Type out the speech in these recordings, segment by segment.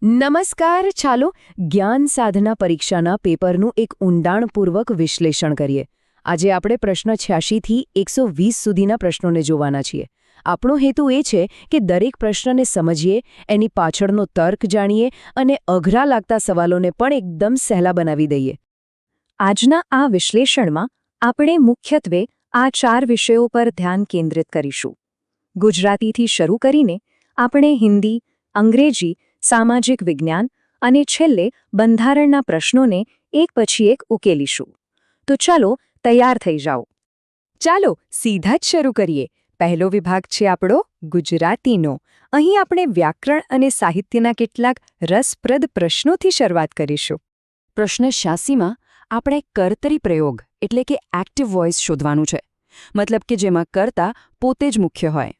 નમસ્કાર. ચાલો જ્ઞાન સાધના પરીક્ષાના પેપરનું એક ઊંડાણપૂર્વક વિશ્લેષણ કરીએ. આજે આપણે પ્રશ્ન 86 થી 120 સુધીના પ્રશ્નોને જોવાના છીએ. આપણો હેતુ એ છે કે દરેક પ્રશ્નને સમજીએ, એની પાછળનો તર્ક જાણીએ અને અઘરા લાગતા સવાલોને પણ એકદમ સહેલા બનાવી દઈએ. આજના આ વિશ્લેષણમાં આપણે મુખ્યત્વે આ 4 વિષયો પર ધ્યાન કેન્દ્રિત કરીશું. ગુજરાતીથી શરૂ કરીને આપણે હિન્દી, અંગ્રેજી, સામાજિક વિજ્ઞાન અને છેલ્લે બંધારણના પ્રશ્નોને એક પછી એક ઉકેલીશું. તો ચાલો તૈયાર થઈ જાઓ. ચાલો સીધા જ શરૂ કરીએ. પહેલો વિભાગ છે આપણો ગુજરાતીનો. અહીં આપણે વ્યાકરણ અને સાહિત્યના કેટલાક રસપ્રદ પ્રશ્નોથી શરૂઆત કરીશું. પ્રશ્ન 86માં આપણે કર્તરી પ્રયોગ એટલે કે એક્ટિવ વોઇસ શોધવાનું છે. મતલબ કે જેમાં કર્તા પોતે જ મુખ્ય હોય.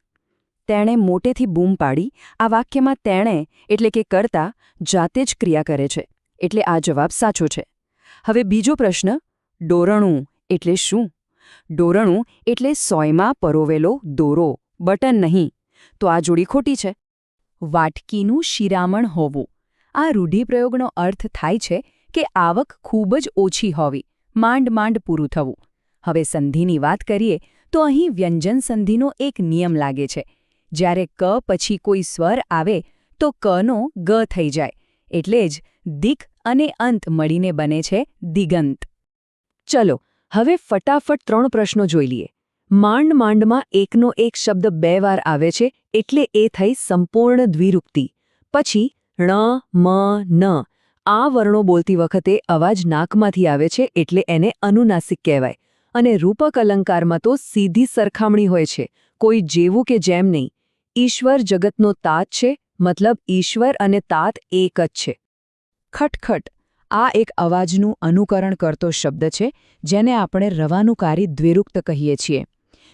તેણે મોટેથી બૂમ પાડી. આ વાક્યમાં તેણે એટલે કે કર્તા જાતે જ ક્રિયા કરે છે, એટલે આ જવાબ સાચો છે. હવે બીજો પ્રશ્ન, ડોરણું એટલે શું? ડોરણું એટલે સોયમાં પરોવેલો દોરો, બટન નહીં. તો આ જોડી ખોટી છે. વાટકીનું શિરામણ હોવું. આ રૂઢિપ્રયોગનો અર્થ થાય છે કે આવક ખૂબ જ ઓછી હોવી, માંડ માંડ પૂરું થવું. હવે સંધિની વાત કરીએ તો અહીં વ્યંજન સંધિનો એક નિયમ લાગે છે. જ્યારે ક પછી કોઈ સ્વર આવે તો કનો ગ થઈ જાય. એટલે જ દિક અને અંત મળીને બને છે દિગંત. ચલો હવે ફટાફટ 3 પ્રશ્નો જોઈ લઈએ. માંડ માંડમાં એકનો એક શબ્દ 2 વાર આવે છે, એટલે એ થઈ સંપૂર્ણ દ્વિરૂક્તિ. પછી ણ, મ, ન આ વર્ણો બોલતી વખતે અવાજ નાકમાંથી આવે છે, એટલે એને અનુનાસિક કહેવાય. અને રૂપક અલંકારમાં તો સીધી સરખામણી હોય છે, કોઈ જેવું કે જેમ નહીં. ઈશ્વર જગતનો તાત છે, મતલબ ઈશ્વર અને તાત એક જ છે. ખટખટ આ એક અવાજનું અનુકરણ કરતો શબ્દ છે, જેને આપણે રવાનુકારી દ્વિરૂક્ત કહીએ છીએ.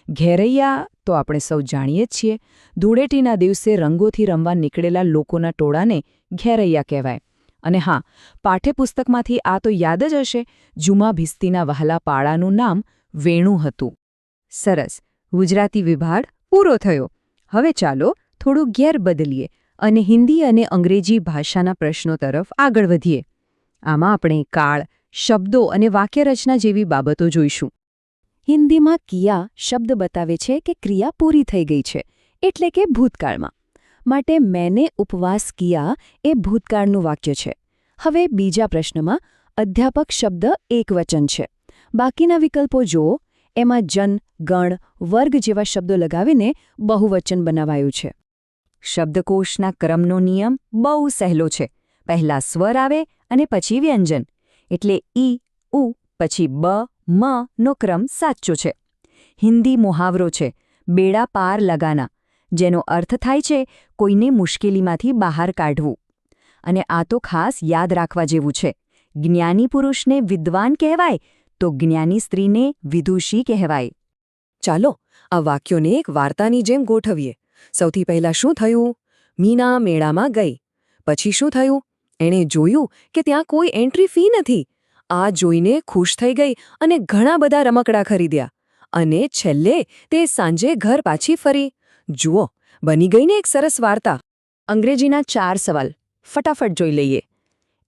ઘેરૈયા તો આપણે સૌ જાણીએ જ છીએ. ધૂળેટીના દિવસે રંગોથી રમવા નીકળેલા લોકોના ટોળાને ઘેરૈયા કહેવાય. અને હા, પાઠ્યપુસ્તકમાંથી આ તો યાદ જ હશે, જુમા ભિસ્તીના વહાલા પાડાનું નામ વેણુ હતું. સરસ, ગુજરાતી વિભાગ પૂરો થયો. હવે ચાલો થોડું ઘેર બદલીએ અને હિન્દી અને અંગ્રેજી ભાષાના પ્રશ્નો તરફ આગળ વધીએ. આમાં આપણે કાળ, શબ્દો અને વાક્યરચના જેવી બાબતો જોઈશું. હિન્દીમાં કિયા શબ્દ બતાવે છે કે ક્રિયા પૂરી થઈ ગઈ છે, એટલે કે ભૂતકાળમાં. માટે મેને ઉપવાસ કિયા એ ભૂતકાળનું વાક્ય છે. હવે બીજા પ્રશ્નમાં અધ્યાપક શબ્દ એકવચન છે. બાકીના વિકલ્પો જુઓ. એમાં જન, ગણ, વર્ગ જેવા શબ્દો લગાવીને બહુવચન બનાવાયું છે. શબ્દકોશના ક્રમનો નિયમ બહુ સહેલો છે. પહેલા સ્વર આવે અને પછી વ્યંજન. એટલે ઈ, ઉ પછી બ, મ નો ક્રમ સાચો છે. હિન્દી મુહાવરો છે બેડા પાર લગાના, જેનો અર્થ થાય છે કોઈને મુશ્કેલીમાંથી બહાર કાઢવું. અને આ તો ખાસ યાદ રાખવા જેવું છે. જ્ઞાની પુરુષને વિદ્વાન કહેવાય તો જ્ઞાની સ્ત્રીને વિદુષી કહેવાય. ચાલો આ વાક્યોને એક વાર્તાની જેમ ગોઠવીએ. સૌથી પહેલાં શું થયું? મીના મેળામાં ગઈ. પછી શું થયું? એણે જોયું કે ત્યાં કોઈ એન્ટ્રી ફી નથી. આ જોઈને ખુશ થઈ ગઈ અને ઘણા બધા રમકડા ખરીદ્યા. અને છેલ્લે તે સાંજે ઘર પાછી ફરી. જુઓ, બની ગઈને એક સરસ વાર્તા. અંગ્રેજીના 4 સવાલ ફટાફટ જોઈ લઈએ.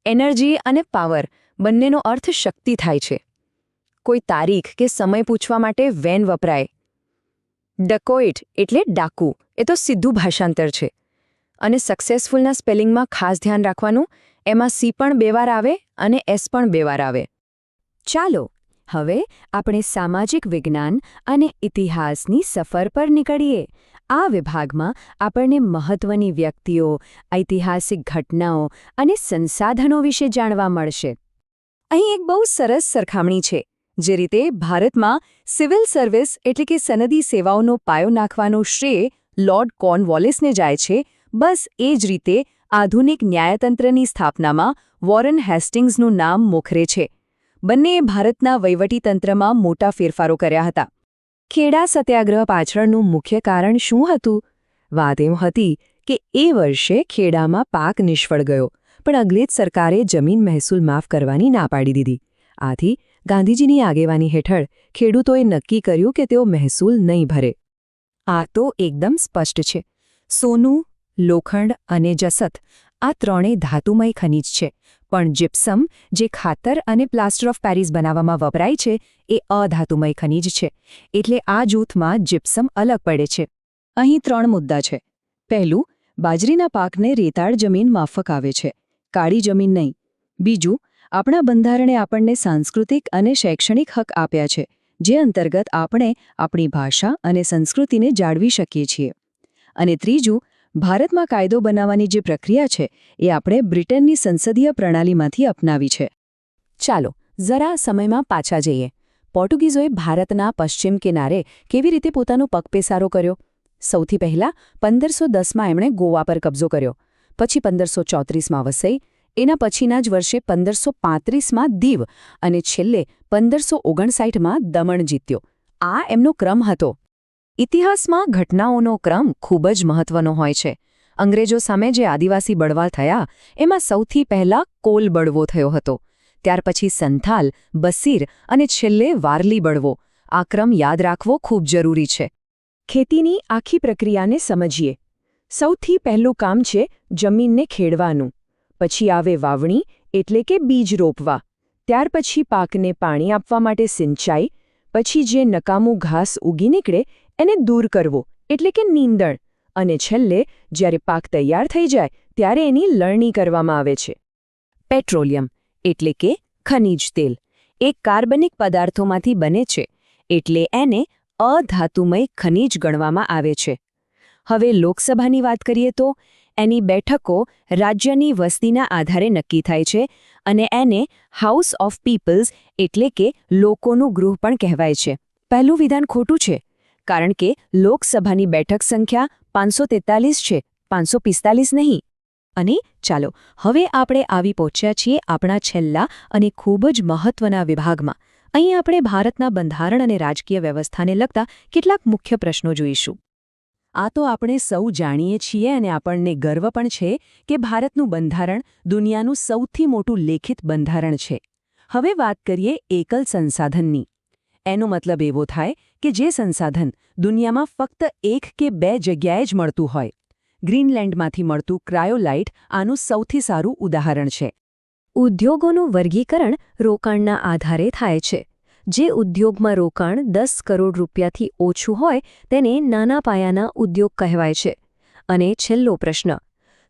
એનર્જી અને પાવર બંનેનો અર્થ શક્તિ થાય છે. કોઈ તારીખ કે સમય પૂછવા માટે વેન વપરાય. ડકોઇટ એટલે ડાકુ, એ તો સીધું ભાષાંતર છે. અને સક્સેસફુલના સ્પેલિંગમાં ખાસ ધ્યાન રાખવાનું, એમાં સી પણ 2 વાર આવે અને એસ પણ 2 વાર આવે. ચાલો હવે આપણે સામાજિક વિજ્ઞાન અને ઇતિહાસની સફર પર નીકળીએ. આ વિભાગમાં આપણને મહત્વની વ્યક્તિઓ, ઐતિહાસિક ઘટનાઓ અને સંસાધનો વિશે જાણવા મળશે. અહીં એક બહુ સરસ સરખામણી છે. જે રીતે ભારતમાં સિવિલ સર્વિસ એટલે કે સનદી સેવાઓનો પાયો નાખવાનો શ્રેય લોર્ડ કોર્નવોલિસને જાય છે, બસ એ જ રીતે આધુનિક ન્યાયતંત્રની સ્થાપનામાં વોરન હેસ્ટિંગ્સનું નામ મોખરે છે. બંનેએ ભારતના વહીવટીતંત્રમાં મોટા ફેરફારો કર્યા હતા. ખેડા સત્યાગ્રહ પાછળનું મુખ્ય કારણ શું હતું? વાત એમ હતી કે એ વર્ષે ખેડામાં પાક નિષ્ફળ ગયો, પણ અંગ્રેજ સરકારે જમીન મહેસૂલ માફ કરવાની ના પાડી દીધી. આથી ગાંધીજીની આગેવાની હેઠળ ખેડૂતોએ નક્કી કર્યું કે તેઓ મહેસૂલ નહીં ભરે. આ તો એકદમ સ્પષ્ટ છે. સોનું, લોખંડ અને જસત આ ત્રણેય ધાતુમય ખનિજ છે, પણ જીપ્સમ, જે ખાતર અને પ્લાસ્ટર ઓફ પેરિસ બનાવવામાં વપરાય છે, એ અધાતુમય ખનિજ છે. એટલે આ જૂથમાં જીપ્સમ અલગ પડે છે. અહીં 3 મુદ્દા છે. પહેલું, બાજરીના પાકને રેતાળ જમીન માફક આવે છે, કાળી જમીન નહીં. બીજું, આપણા બંધારણે આપણને સાંસ્કૃતિક અને શૈક્ષણિક હક આપ્યા છે, જે અંતર્ગત આપણે આપણી ભાષા અને સંસ્કૃતિને જાળવી શકીએ છીએ. અને ત્રીજું, ભારતમાં કાયદો બનાવવાની જે પ્રક્રિયા છે એ આપણે બ્રિટનની સંસદીય પ્રણાલીમાંથી અપનાવી છે. ચાલો જરા સમયમાં પાછા જઈએ. પોર્ટુગીઝોએ ભારતના પશ્ચિમ કિનારે કેવી રીતે પોતાનો પગપેસારો કર્યો? સૌથી પહેલાં 1510માં એમણે ગોવા પર કબજો કર્યો, પછી 1534માં વસઈ, એના પછીના જ વર્ષે 1535માં દીવ અને છેલ્લે 1559માં દમણ જીત્યો. આ એમનો ક્રમ હતો. ઇતિહાસમાં ઘટનાઓનો ક્રમ ખૂબ જ મહત્વનો હોય છે. અંગ્રેજો સામે જે આદિવાસી બળવા થયા, એમાં સૌથી પહેલા કોલ બળવો થયો હતો. ત્યાર પછી સંથાલ, બસીર અને છેલ્લે વારલી બળવો. આ ક્રમ યાદ રાખવો ખૂબ જરૂરી છે. ખેતીની આખી પ્રક્રિયાને સમજીએ. સૌથી પહેલું કામ છે જમીનને ખેડવાનું. પછી આવે વાવણી, એટલે કે બીજ રોપવા. ત્યાર પછી પાકને પાણી આપવા માટે સિંચાઈ. પછી જે નકામું ઘાસ ઉગી નીકળે એને દૂર કરવો, એટલે કે નીંદણ. અને છેલ્લે જ્યારે પાક તૈયાર થઈ જાય ત્યારે એની લણણી કરવામાં આવે છે. પેટ્રોલિયમ એટલે કે ખનિજ તેલ એ કાર્બનિક પદાર્થોમાંથી બને છે, એટલે એને અધાતુમય ખનિજ ગણવામાં આવે છે. હવે લોકસભાની વાત કરીએ તો એની બેઠકો રાજ્યની વસ્તીના આધારે નક્કી થાય છે અને એને હાઉસ ઓફ પીપલ્સ એટલે કે લોકોનું ગૃહ પણ કહેવાય છે. પહેલું વિધાન ખોટું છે, કારણ કે લોકસભાની બેઠક સંખ્યા 543 છે, 545 નહીં. અને ચાલો હવે આપણે આવી પહોંચ્યા છીએ આપણા છેલ્લા અને ખૂબ જ મહત્વના વિભાગમાં. અહીં આપણે ભારતના બંધારણ અને રાજકીય વ્યવસ્થાને લગતા કેટલાક મુખ્ય પ્રશ્નો જોઈશું. આ તો આપણે સૌ જાણીએ છીએ અને આપણને ગર્વ પણ છે કે ભારતનું બંધારણ દુનિયાનું સૌથી મોટું લેખિત બંધારણ છે. હવે વાત કરીએ એકલ સંસાધનની. એનો મતલબ એવો થાય કે જે સંસાધન દુનિયામાં ફક્ત 1 કે 2 જગ્યાએ જ મળતું હોય. ગ્રીનલેન્ડમાંથી મળતું ક્રાયોલાઇટ આનું સૌથી સારું ઉદાહરણ છે. ઉદ્યોગોનું વર્ગીકરણ રોકાણના આધારે થાય છે. જે ઉદ્યોગમાં રોકાણ 10 કરોડ રૂપિયાથી ઓછું હોય તેને નાના પાયાના ઉદ્યોગ કહેવાય છે. અને છેલ્લો પ્રશ્ન,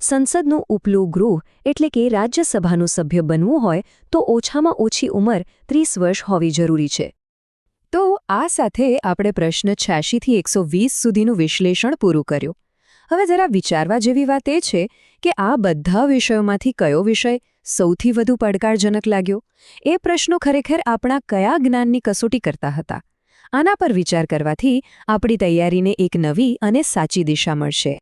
સંસદનું ઉપલું ગૃહ એટલે કે રાજ્યસભાનું સભ્ય બનવું હોય તો ઓછામાં ઓછી ઉંમર 30 વર્ષ હોવી જરૂરી છે. તો આ સાથે આપણે પ્રશ્ન 86 થી 120 સુધીનું વિશ્લેષણ પૂરું કર્યું. હવે જરા વિચારવા જેવી વાત એ છે કે આ બધા વિષયોમાંથી કયો વિષય સૌથી વધુ પડકારજનક લાગ્યો? એ પ્રશ્નો ખરેખર આપણા કયા જ્ઞાનની કસોટી કરતા હતા? આના પર વિચાર કરવાથી આપણી તૈયારીને એક નવી અને સાચી દિશા મળશે.